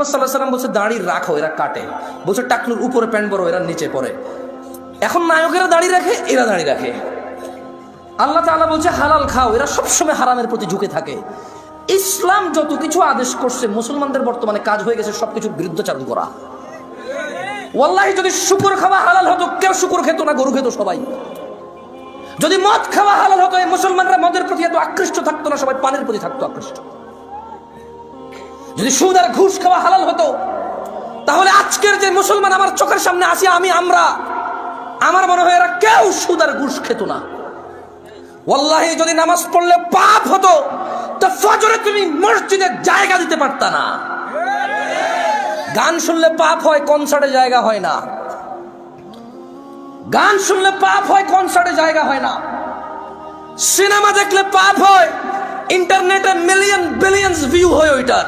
মুহাম্মদ সাল্লাল্লাহু আলাইহি ওয়াসাল্লাম বলছে দাড়ি রাখো, এরা কাটে। বলছে টাকনুর উপরে প্যান্ট বড়, এরা নিচে পড়ে। এখন নায়কেরা দাড়ি রাখে, এরা দাড়ি রাখে। আল্লাহ তাআলা বলছে হালাল খাও, এরা সবসময় হারামের প্রতি ঝুঁকে থাকে। ইসলাম যত কিছু আদেশ করছে, মুসলমানদের বর্তমানে কাজ হয়ে গেছে সবকিছুর বিরুদ্ধাচরণ করা। ওয়াল্লাহি যদি শুকর খাওয়া হালাল হতো, কেউ শুকর খেত না, গরু খেত সবাই। যদি মদ খাওয়া হালাল হতো, এই মুসলমানরা মদের প্রতি এত আকৃষ্ট থাকতো না, সবাই পানের প্রতি থাকতো আকৃষ্ট। যদি সুদ আর ঘুষ খাওয়া হালাল হতো, তাহলে আজকের যে মুসলমান আমার চোখের সামনে আসি আমার মনে হয় এরা কেউ সুদ আর ঘুষ খেত না। ওয়াল্লাহি যদি নামাজ পড়লে পাপ হতো, তো ফজরে তুমি মসজিদে জায়গা দিতে পারতা না। গান শুনলে পাপ হয়, কনসার্টে জায়গা হয় না। গান শুনলে পাপ হয়, কনসার্টে জায়গা হয় না। সিনেমা দেখলে পাপ হয়, ইন্টারনেটে মিলিয়ন বিলিয়ন্স ভিউ হয় ওইটার।